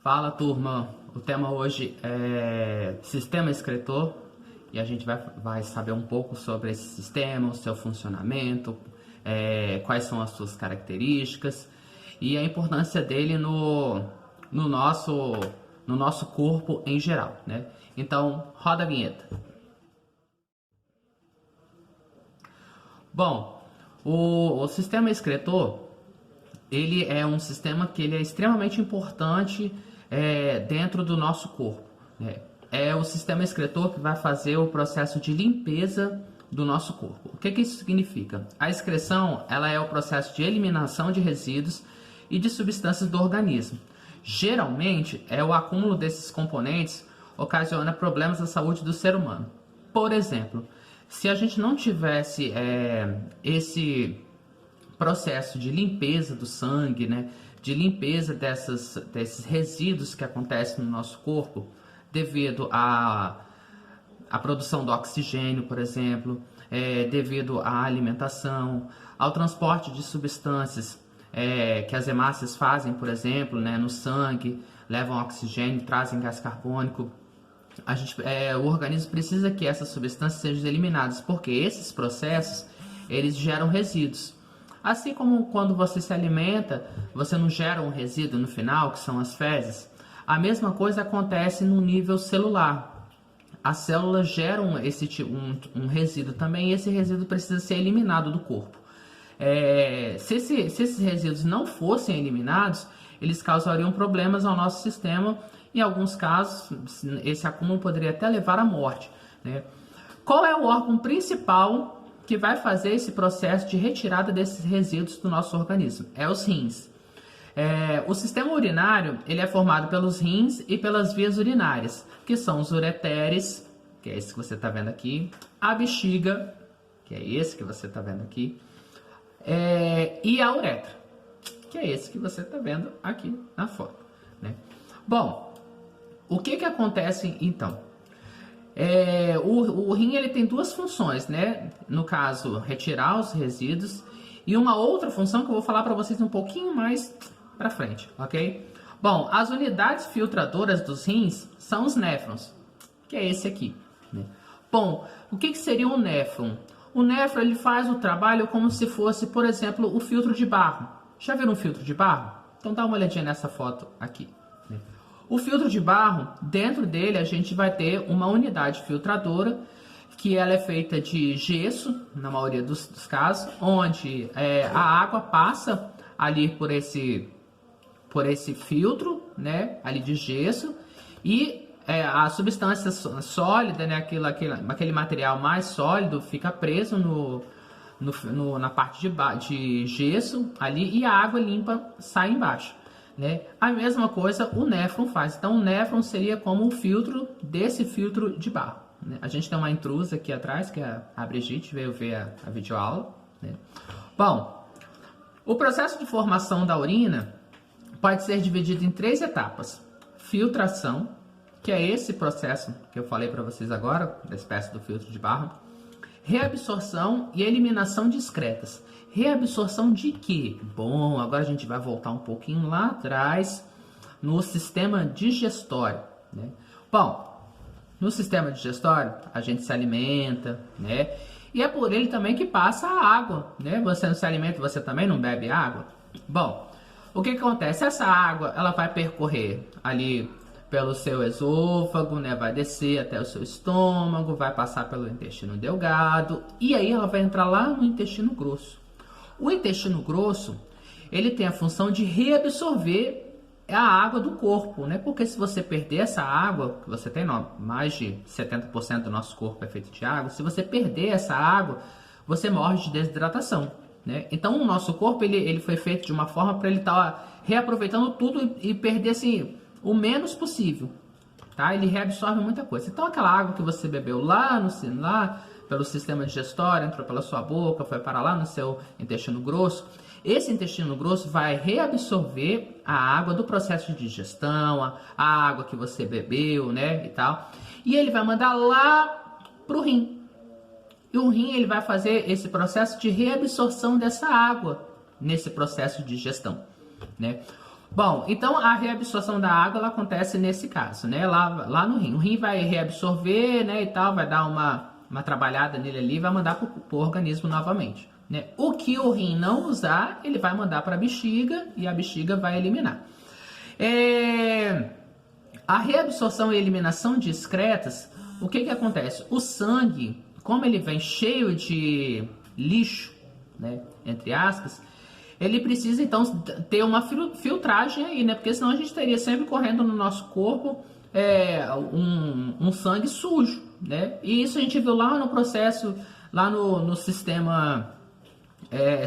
Fala, turma! O tema hoje é sistema excretor e a gente vai saber um pouco sobre esse sistema, o seu funcionamento, quais são as suas características e a importância dele no nosso corpo em geral, né? Então, roda a vinheta. Bom, o sistema excretor, ele é um sistema que ele é extremamente importante dentro do nosso corpo, né? É o sistema excretor que vai fazer o processo de limpeza do nosso corpo. O que isso significa? A excreção, ela é o processo de eliminação de resíduos e de substâncias do organismo. Geralmente, o acúmulo desses componentes ocasiona problemas à saúde do ser humano. Por exemplo, se a gente não tivesse esse processo de limpeza do sangue, né, de limpeza desses resíduos que acontecem no nosso corpo, devido à produção do oxigênio, por exemplo, devido à alimentação, ao transporte de substâncias que as hemácias fazem, por exemplo, né, no sangue, levam oxigênio, trazem gás carbônico. O organismo precisa que essas substâncias sejam eliminadas, porque esses processos eles geram resíduos. Assim como quando você se alimenta, você não gera um resíduo no final, que são as fezes. A mesma coisa acontece no nível celular. As células geram um resíduo também, e esse resíduo precisa ser eliminado do corpo. Se esses resíduos não fossem eliminados, eles causariam problemas ao nosso sistema. Em alguns casos, esse acúmulo poderia até levar à morte, né? Qual é o órgão principal que vai fazer esse processo de retirada desses resíduos do nosso organismo? É os rins. O sistema urinário ele é formado pelos rins e pelas vias urinárias, que são os ureteres, que é esse que você está vendo aqui, a bexiga, que é esse que você está vendo aqui, e a uretra, que é esse que você está vendo aqui na foto, né? Bom, o que acontece então? O rim ele tem duas funções, né? No caso, retirar os resíduos, e uma outra função que eu vou falar para vocês um pouquinho mais para frente, ok? Bom, as unidades filtradoras dos rins são os néfrons, que é esse aqui, né? Bom, o que seria um néfron? O néfron ele faz o trabalho como se fosse, por exemplo, o filtro de barro. Já viram um filtro de barro? Então dá uma olhadinha nessa foto aqui, né? O filtro de barro, dentro dele a gente vai ter uma unidade filtradora, que ela é feita de gesso, na maioria dos casos, onde a água passa ali por esse filtro, né, ali de gesso, e a substância sólida, né, aquele material mais sólido, fica preso na parte de gesso ali, e a água limpa sai embaixo, né? A mesma coisa o néfron faz. Então o néfron seria como um filtro desse filtro de barro, né? A gente tem uma intrusa aqui atrás, que é a Brigitte, veio ver a videoaula, né? Bom, o processo de formação da urina pode ser dividido em 3 etapas. Filtração, que é esse processo que eu falei para vocês agora, da espécie do filtro de barro. Reabsorção e eliminação discretas. Reabsorção de quê? Bom, agora a gente vai voltar um pouquinho lá atrás no sistema digestório, né? Bom, no sistema digestório a gente se alimenta, né? E é por ele também que passa a água, né? Você não se alimenta, você também não bebe água? Bom, o que acontece? Essa água, ela vai percorrer ali pelo seu esôfago, né? Vai descer até o seu estômago, vai passar pelo intestino delgado e aí ela vai entrar lá no intestino grosso. O intestino grosso, ele tem a função de reabsorver a água do corpo, né? Porque se você perder essa água, que você tem mais de 70% do nosso corpo é feito de água, se você perder essa água, você morre de desidratação, né? Então o nosso corpo ele foi feito de uma forma para ele estar reaproveitando tudo e perder assim o menos possível, tá? Ele reabsorve muita coisa. Então aquela água que você bebeu lá pelo sistema digestório, entrou pela sua boca, foi para lá no seu intestino grosso, esse intestino grosso vai reabsorver a água do processo de digestão, a água que você bebeu, né, e tal, e ele vai mandar lá pro rim. E o rim ele vai fazer esse processo de reabsorção dessa água nesse processo de digestão, né? Bom, então a reabsorção da água ela acontece nesse caso, né? Lá no rim. O rim vai reabsorver, né, e tal, vai dar uma trabalhada nele ali e vai mandar para o organismo novamente, né? O que o rim não usar, ele vai mandar para a bexiga e a bexiga vai eliminar. A reabsorção e eliminação discretas, o que que acontece? O sangue, como ele vem cheio de lixo, né, entre aspas, ele precisa então ter uma filtragem aí, né? Porque senão a gente teria sempre correndo no nosso corpo um sangue sujo, né? E isso a gente viu lá no processo, lá no sistema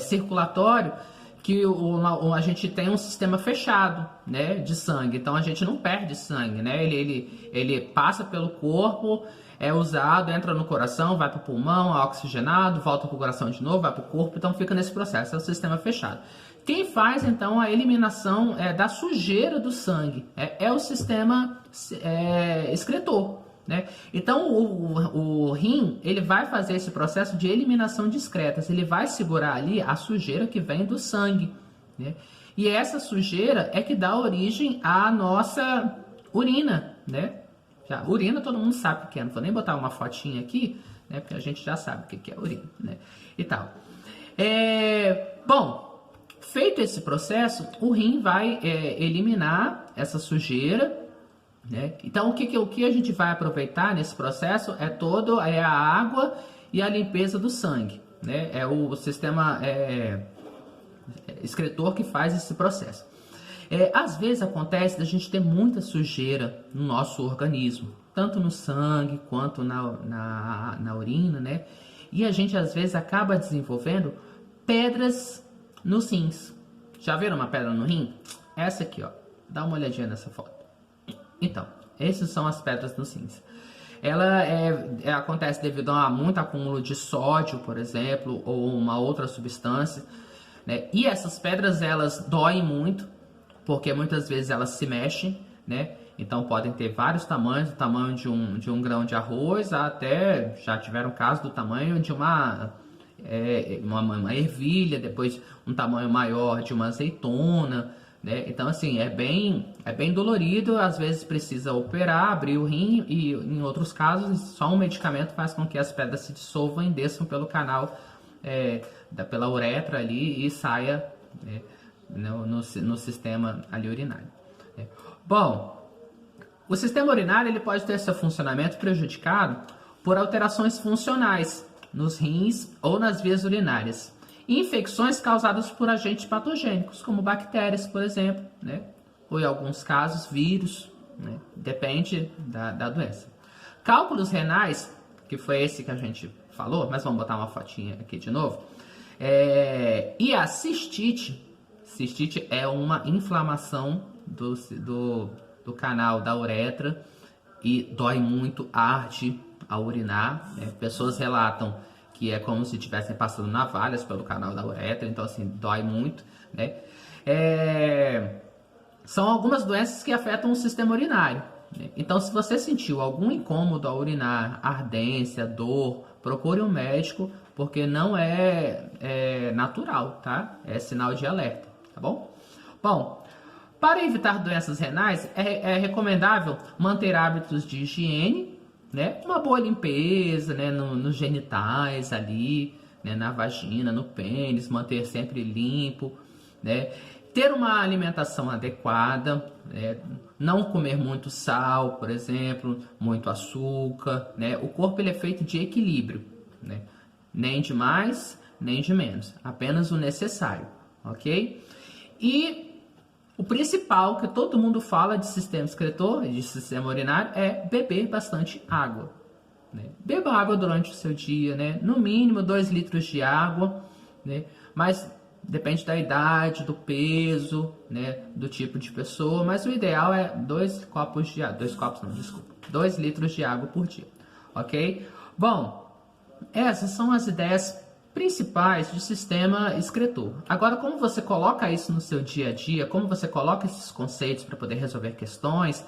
circulatório, que a gente tem um sistema fechado, né, de sangue. Então a gente não perde sangue, né? Ele passa pelo corpo, é usado, entra no coração, vai para o pulmão, é oxigenado, volta para o coração de novo, vai para o corpo, então fica nesse processo, é o sistema fechado. Quem faz, então, a eliminação da sujeira do sangue é o sistema excretor, né? Então, o rim, ele vai fazer esse processo de eliminação discreta, ele vai segurar ali a sujeira que vem do sangue, né? E essa sujeira é que dá origem à nossa urina, né? Já, urina todo mundo sabe o que é, não vou nem botar uma fotinha aqui, né? Porque a gente já sabe o que é urina, né? E tal. Bom, feito esse processo, o rim vai eliminar essa sujeira, né? Então, o que a gente vai aproveitar nesse processo é a água e a limpeza do sangue, né? É o sistema excretor que faz esse processo. Às vezes acontece da gente ter muita sujeira no nosso organismo, tanto no sangue quanto na urina, né? E a gente às vezes acaba desenvolvendo pedras nos rins. Já viram uma pedra no rim? Essa aqui, ó. Dá uma olhadinha nessa foto. Então, essas são as pedras nos rins. Ela acontece devido a muito acúmulo de sódio, por exemplo, ou uma outra substância, né? E essas pedras, elas doem muito, porque muitas vezes elas se mexem, né? Então podem ter vários tamanhos, do tamanho de um grão de arroz, até já tiveram casos do tamanho de uma ervilha, depois um tamanho maior de uma azeitona, né? Então assim, é bem dolorido, às vezes precisa operar, abrir o rim, e em outros casos só um medicamento faz com que as pedras se dissolvam e desçam pelo canal, pela uretra ali e saia, né, no sistema ali urinário. Bom, o sistema urinário ele pode ter seu funcionamento prejudicado por alterações funcionais nos rins ou nas vias urinárias. Infecções causadas por agentes patogênicos, como bactérias, por exemplo, né? Ou em alguns casos, vírus, né? Depende da doença. Cálculos renais, que foi esse que a gente falou, mas vamos botar uma fotinha aqui de novo. E a cistite. Cistite é uma inflamação do canal da uretra e dói muito, arde ao urinar, né? Pessoas relatam que é como se estivessem passando navalhas pelo canal da uretra, então assim, dói muito, né? São algumas doenças que afetam o sistema urinário, né? Então, se você sentiu algum incômodo ao urinar, ardência, dor, procure um médico, porque não é natural, tá? É sinal de alerta, tá bom? Bom, para evitar doenças renais, é recomendável manter hábitos de higiene, né? Uma boa limpeza, né? Nos genitais ali, né? Na vagina, no pênis, manter sempre limpo, né? Ter uma alimentação adequada, né? Não comer muito sal, por exemplo, muito açúcar, né? O corpo ele é feito de equilíbrio, né? Nem de mais, nem de menos, apenas o necessário, ok? E o principal que todo mundo fala de sistema excretor, de sistema urinário, é beber bastante água, né? Beba água durante o seu dia, né? No mínimo 2 litros de água, né? Mas depende da idade, do peso, né? Do tipo de pessoa, mas o ideal é 2 copos de água, 2 litros de água por dia, ok? Bom, essas são as ideias principais de sistema excretor. Agora, como você coloca isso no seu dia a dia, como você coloca esses conceitos para poder resolver questões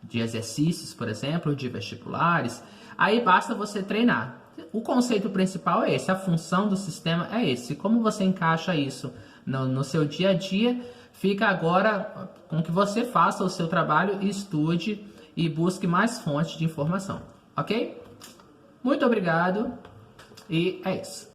de exercícios, por exemplo, de vestibulares, aí basta você treinar. O conceito principal é esse, a função do sistema é esse. Como você encaixa isso no seu dia a dia, Fica agora com que você faça o seu trabalho, estude e busque mais fontes de informação, ok? Muito obrigado e é isso.